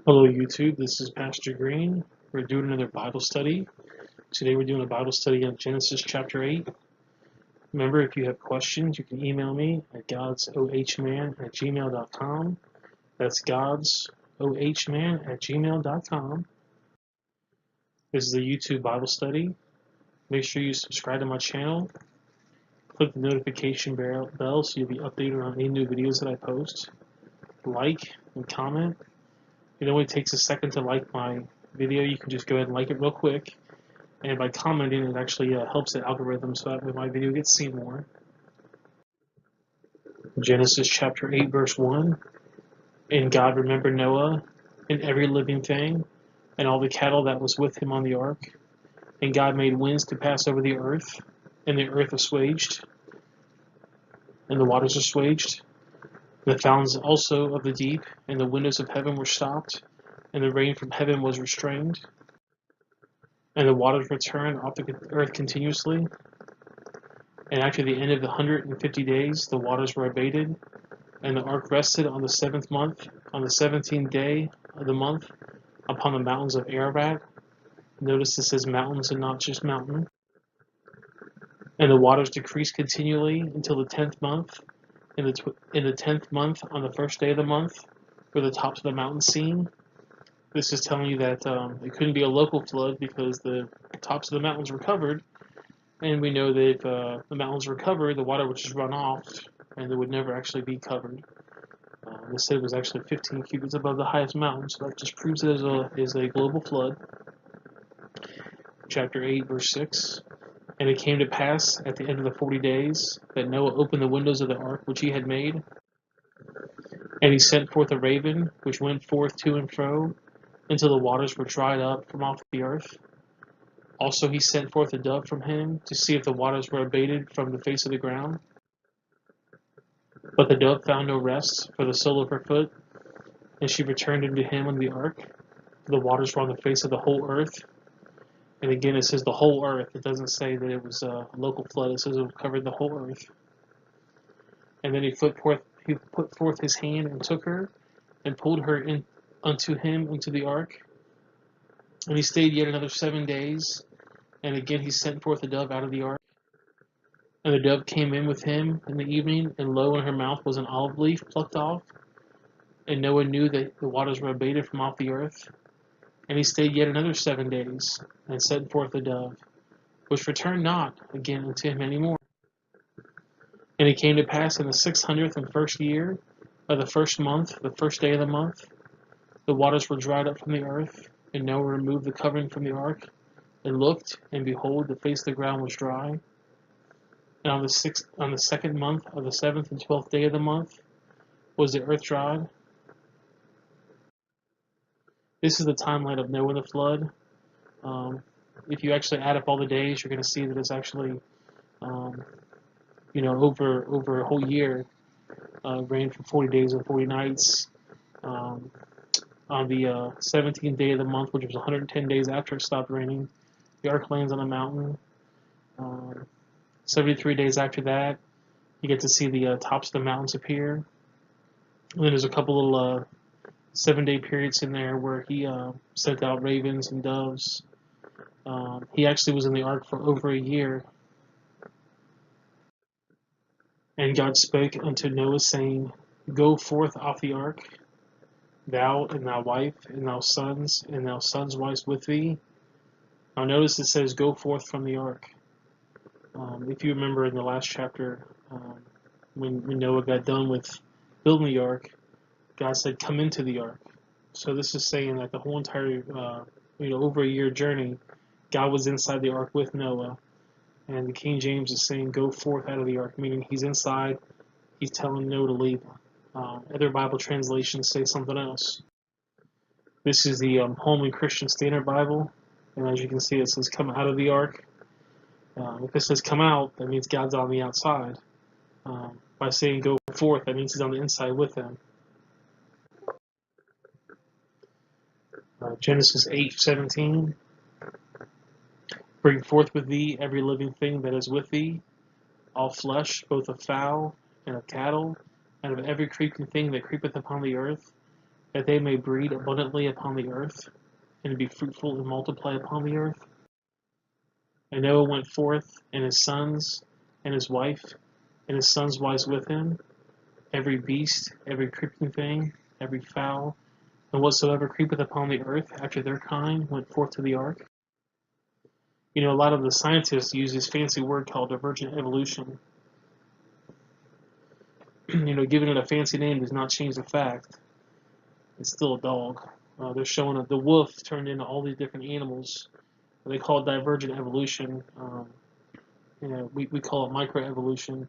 Hello YouTube, this is Pastor Green. We're doing another Bible study. Today we're doing a Bible study on Genesis chapter 8. Remember, if you have questions, you can email me at godsohman@gmail.com. That's godsohman@gmail.com. This is a YouTube Bible study. Make sure you subscribe to my channel. Click the notification bell so you'll be updated on any new videos that I post. Like and comment. It only takes a second to like my video. You can just go ahead and like it real quick. And by commenting, it actually helps the algorithm so that way my video gets seen more. Genesis chapter 8, verse 1. And God remembered Noah and every living thing and all the cattle that was with him on the ark. And God made winds to pass over the earth, and the earth assuaged, and the waters assuaged. The fountains also of the deep and the windows of heaven were stopped, and the rain from heaven was restrained, and the waters returned off the earth continuously. And after the end of the 150 days, the waters were abated, and the ark rested on the 7th month, on the 17th day of the month, upon the mountains of Ararat. Notice this says mountains and not just mountain. And the waters decreased continually until the 10th month. In the 10th month, on the first day of the month, were the tops of the mountains seen. This is telling you that it couldn't be a local flood because the tops of the mountains were covered. And we know that if the mountains were covered, the water would just run off, and it would never actually be covered. They said it was actually 15 cubits above the highest mountain, so that just proves it is a global flood. Chapter 8, verse 6. And it came to pass at the end of the 40 days that Noah opened the windows of the ark which he had made. And he sent forth a raven, which went forth to and fro, until the waters were dried up from off the earth. Also he sent forth a dove from him, to see if the waters were abated from the face of the ground. But the dove found no rest for the sole of her foot, and she returned unto him on the ark. The waters were on the face of the whole earth. And again, it says the whole earth. It doesn't say that it was a local flood. It says it covered the whole earth. And then he put forth his hand and took her, and pulled her in unto him into the ark. And he stayed yet another 7 days. And again he sent forth a dove out of the ark. And the dove came in with him in the evening, and lo, in her mouth was an olive leaf plucked off. And Noah knew that the waters were abated from off the earth. And he stayed yet another 7 days, and sent forth the dove, which returned not again unto him any more. And it came to pass in the 601st year of the first month, the first day of the month, the waters were dried up from the earth, and Noah removed the covering from the ark, and looked, and behold, the face of the ground was dry. And on the second month of the 7th and 12th day of the month was the earth dried. This is the timeline of Noah and the flood. If you actually add up all the days, you're going to see that it's actually, over a whole year. Rained for 40 days and 40 nights. On the 17th day of the month, which was 110 days after it stopped raining, the ark lands on a mountain. 73 days after that, you get to see the tops of the mountains appear. And then there's a couple little 7-day periods in there where he sent out ravens and doves. He actually was in the ark for over a year. And God spake unto Noah, saying, Go forth off the ark, thou and thy wife, and thy sons wives with thee. Now notice it says, Go forth from the ark. If you remember in the last chapter, when Noah got done with building the ark, God said, Come into the ark. So this is saying that the whole entire, over a year journey, God was inside the ark with Noah. And the King James is saying, Go forth out of the ark, meaning he's inside. He's telling Noah to leave. Other Bible translations say something else. This is the Holman Christian Standard Bible. And as you can see, it says, Come out of the ark. If it says come out, that means God's on the outside. By saying go forth, that means he's on the inside with them. Genesis 8:17. Bring forth with thee every living thing that is with thee, all flesh, both of fowl and of cattle, and of every creeping thing that creepeth upon the earth, that they may breed abundantly upon the earth, and be fruitful and multiply upon the earth. And Noah went forth, and his sons, and his wife, and his sons' wives with him, every beast, every creeping thing, every fowl, and whatsoever creepeth upon the earth after their kind went forth to the ark. A lot of the scientists use this fancy word called divergent evolution. Giving it a fancy name does not change the fact it's still a dog. They're showing that the wolf turned into all these different animals. They call it divergent evolution. We call it microevolution.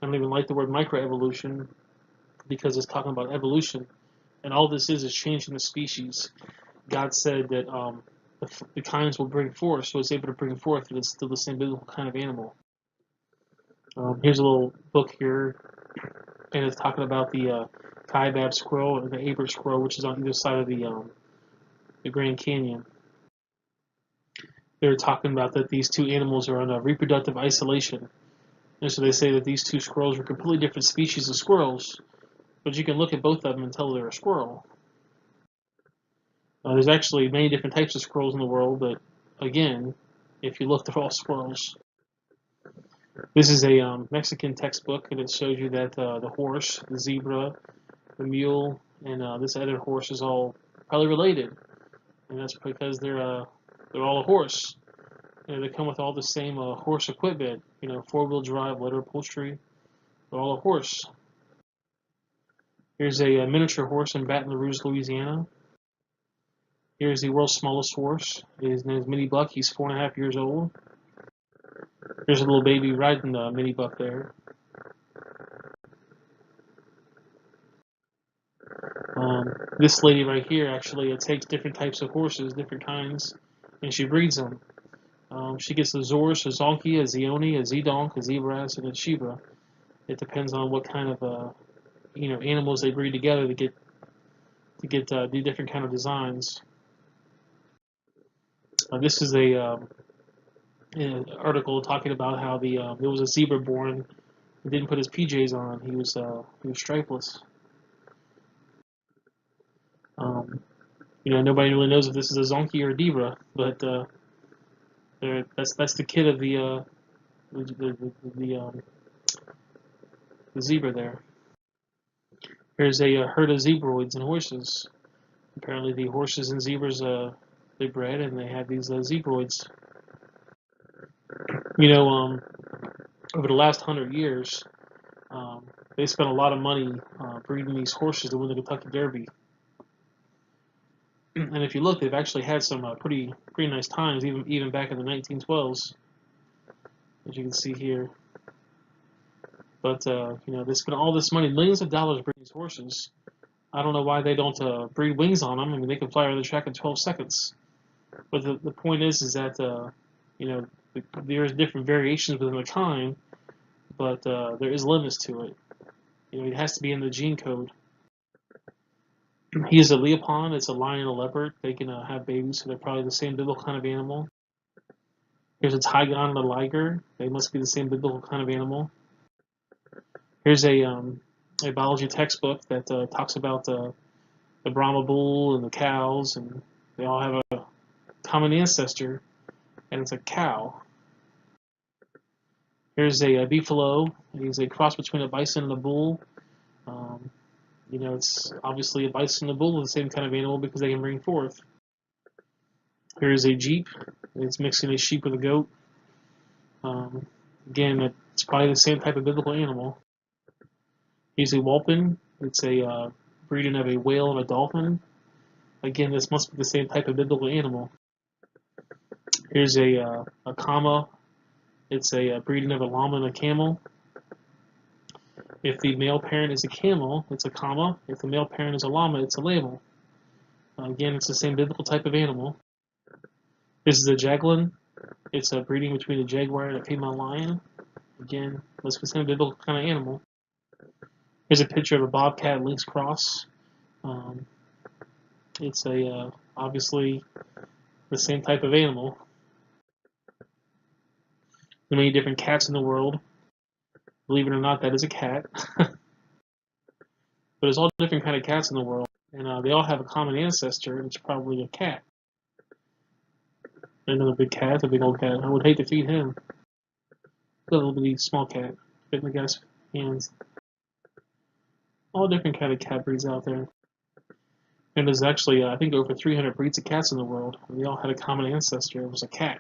I don't even like the word microevolution because it's talking about evolution. And all this is changing the species. God said that the kinds will bring forth, so it's able to bring forth, but it's still the same biblical kind of animal. Here's a little book here, and it's talking about the kaibab squirrel and the abated squirrel, which is on either side of the Grand Canyon. They're talking about that these two animals are on a reproductive isolation. And so they say that these two squirrels are completely different species of squirrels, but you can look at both of them and tell they're a squirrel. There's actually many different types of squirrels in the world, but again, if you look, they're all squirrels. This is a Mexican textbook, and it shows you that the horse, the zebra, the mule, and this other horse is all probably related, and that's because they're all a horse. They come with all the same horse equipment, four-wheel drive, leather upholstery. They're all a horse. Here's a miniature horse in Baton Rouge, Louisiana. Here's the world's smallest horse. His name is Mini Buck. He's 4.5 years old. There's a little baby riding the Mini Buck there. This lady right here actually takes different types of horses, different kinds, and she breeds them. She gets a Zorse, a Zonky, a Zioni, a Zedonk, a Zebras, and a Sheba. It depends on what kind of animals they breed together to get do different kind of designs. This is an article talking about how there was a zebra born who didn't put his PJs on. He was stripeless. Nobody really knows if this is a Zonky or a Debra, but that's the kid of the zebra there. Here's a herd of zebroids and horses. Apparently, the horses and zebras they bred, and they have these zebroids. Over the last 100 years, they spent a lot of money breeding these horses to win the Kentucky Derby. And if you look, they've actually had some pretty nice times, even back in the 1912s, as you can see here. But they spent all this money, millions of dollars, breeding these horses. I don't know why they don't breed wings on them. I mean, they can fly around the track in 12 seconds. But the point is that there's different variations within the kind, but there is limits to it. It has to be in the gene code. He is a leopard. It's a lion and a leopard. They can have babies, so they're probably the same biblical kind of animal. Here's a tigon and a liger. They must be the same biblical kind of animal. Here's a biology textbook that talks about the Brahma bull and the cows, and they all have a common ancestor, and it's a cow. Here's a beefalo. He's a cross between a bison and a bull. It's obviously a bison and a bull are the same kind of animal because they can bring forth. Here's a jeep. It's mixing a sheep with a goat. Again, it's probably the same type of biblical animal. Here's a whelpin. It's a breeding of a whale and a dolphin. Again, this must be the same type of biblical animal. Here's a comma. It's a breeding of a llama and a camel. If the male parent is a camel, it's a comma. If the male parent is a llama, it's a label. Again, it's the same biblical type of animal. This is a jaglin. It's a breeding between a jaguar and a female lion. Again, must be the same biblical kind of animal. Here's a picture of a bobcat lynx cross. It's obviously the same type of animal. There are many different cats in the world. Believe it or not, that is a cat. But there's all different kind of cats in the world. and they all have a common ancestor, and it's probably a cat. Another big cat, a big old cat. I would hate to feed him. A little bitty small cat, fit in the guy's hands. All different kind of cat breeds out there. And there's actually, I think, over 300 breeds of cats in the world. And they all had a common ancestor. It was a cat.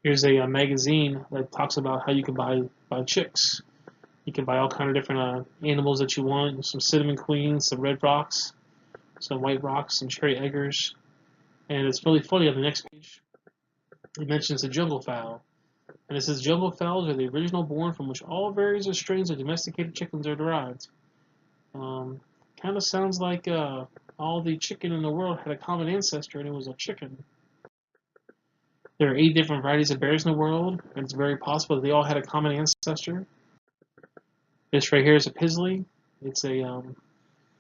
Here's a magazine that talks about how you can buy chicks. You can buy all kind of different animals that you want. Some cinnamon queens, some red rocks, some white rocks, some cherry eggers. And it's really funny on the next page. It mentions the jungle fowl. And it says jungle fowls are the original born from which all varieties of strains of domesticated chickens are derived. Kind of sounds like all the chicken in the world had a common ancestor, and it was a chicken. There are 8 different varieties of bears in the world, and it's very possible that they all had a common ancestor. This right here is a pizzly. It's a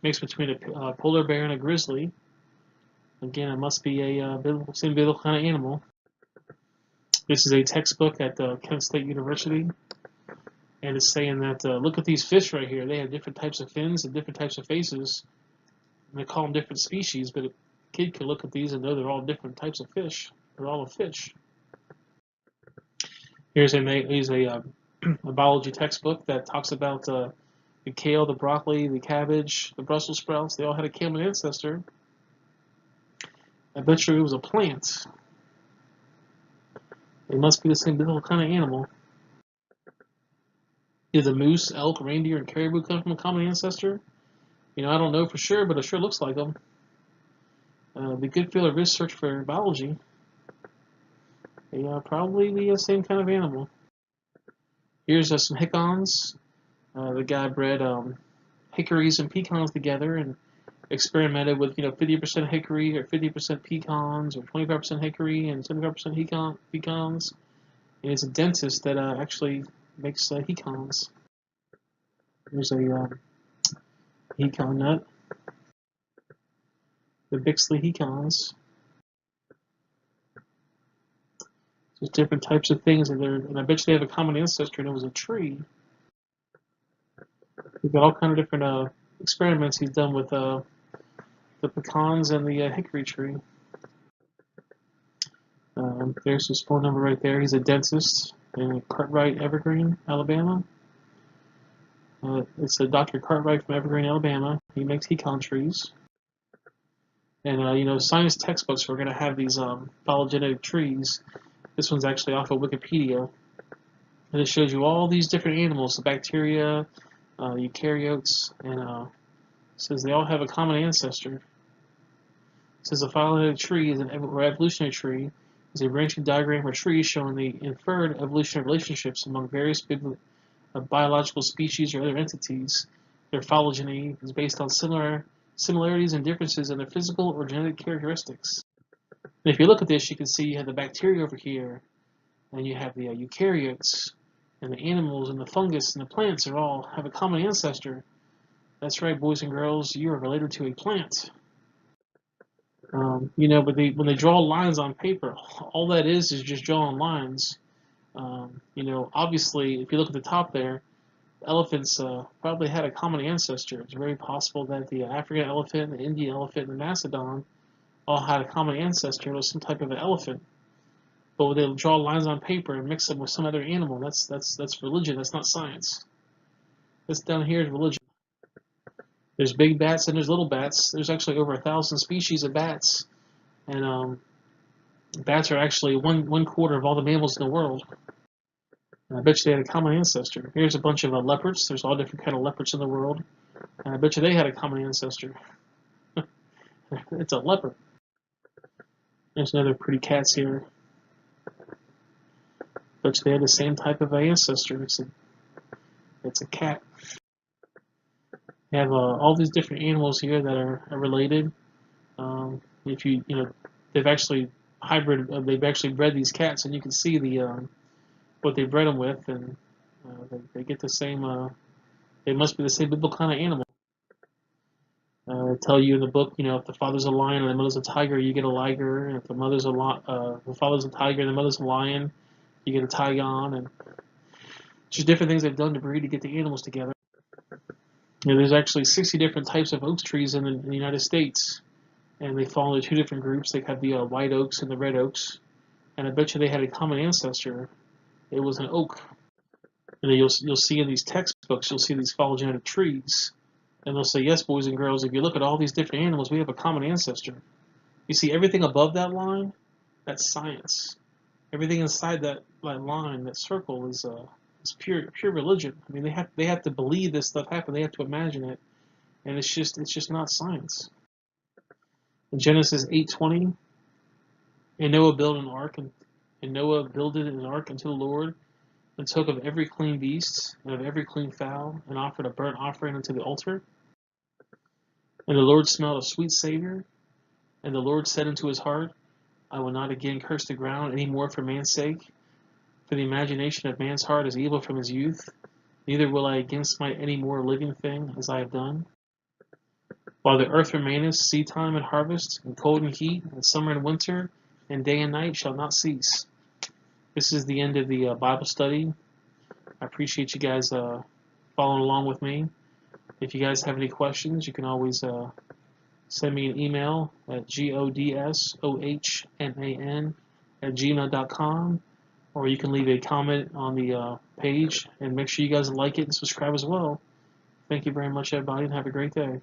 mix between a polar bear and a grizzly. Again, it must be a same biblical kind of animal. This is a textbook at Kent State University. And it's saying that, look at these fish right here. They have different types of fins and different types of faces. And they call them different species, but a kid could look at these and know they're all different types of fish. They're all a fish. Here's a biology textbook that talks about the kale, the broccoli, the cabbage, the Brussels sprouts. They all had a common ancestor. I bet you it was a plant. It must be the same biblical kind of animal. Did the moose, elk, reindeer, and caribou come from a common ancestor? I don't know for sure, but it sure looks like them. It'd be good field of research for biology. They probably the same kind of animal. Here's some hickories. The guy bred hickories and pecans together and experimented with 50% hickory or 50% pecans or 25% hickory and 75% pecans. And he's a dentist that actually makes pecans. Here's a pecan nut. The Bixley pecans. There's different types of things, and I bet you they have a common ancestor, and it was a tree. We've got all kind of different experiments he's done with the pecans and the hickory tree. There's his phone number right there. He's a dentist in Cartwright, Evergreen, Alabama. It's a Dr. Cartwright from Evergreen, Alabama. He makes pecan trees. And, science textbooks, we're going to have these phylogenetic trees. This one's actually off of Wikipedia. And it shows you all these different animals, the bacteria, eukaryotes, and it says they all have a common ancestor. It says a phylogenetic tree is or evolutionary tree is a branching diagram of trees showing the inferred evolutionary relationships among various biological species or other entities. Their phylogeny is based on similarities and differences in their physical or genetic characteristics. And if you look at this, you can see you have the bacteria over here, and you have the eukaryotes, and the animals, and the fungus, and the plants all have a common ancestor. That's right, boys and girls, you are related to a plant. But when they draw lines on paper, all that is just drawing lines. Obviously, if you look at the top there, elephants probably had a common ancestor. It's very possible that the African elephant, the Indian elephant, and the mastodon all had a common ancestor. It was some type of an elephant. But when they draw lines on paper and mix them with some other animal, that's religion. That's not science. This down here is religion. There's big bats and there's little bats. There's actually over 1,000 species of bats, and bats are actually one quarter of all the mammals in the world. And I bet you they had a common ancestor. Here's a bunch of leopards. There's all different kind of leopards in the world, and I bet you they had a common ancestor. It's a leopard. There's another pretty cats here. But they had the same type of ancestor. It's a cat. You have all these different animals here that are related. If they've actually they've actually bred these cats, and you can see the what they bred them with, and they get the same. They must be the same biblical kind of animal. They tell you in the book, if the father's a lion and the mother's a tiger, you get a liger. And if the father's a tiger and the mother's a lion, you get a tigon. And just different things they've done to breed to get the animals together. There's actually 60 different types of oak trees in the United States, and they fall into two different groups. They have the white oaks and the red oaks, and I bet you they had a common ancestor. It was an oak. And then you'll see in these textbooks, you'll see these phylogenetic trees, and they'll say, yes, boys and girls, if you look at all these different animals, we have a common ancestor. You see, everything above that line, that's science. Everything inside that line, that circle, is pure religion. I mean, they have to believe this stuff happened. They have to imagine it, and it's just not science. In Genesis 8:20, and Noah built an ark, and Noah builded an ark unto the Lord, and took of every clean beast and of every clean fowl, and offered a burnt offering unto the altar. And the Lord smelled a sweet savor, and the Lord said unto his heart, I will not again curse the ground any more for man's sake, for the imagination of man's heart is evil from his youth, neither will I again smite any more living thing as I have done. While the earth remaineth, seedtime and harvest, and cold and heat, and summer and winter, and day and night shall not cease. This is the end of the Bible study. I appreciate you guys following along with me. If you guys have any questions, you can always send me an email at godsohnan@gmail.com, or you can leave a comment on the page, and make sure you guys like it and subscribe as well. Thank you very much, everybody, and have a great day.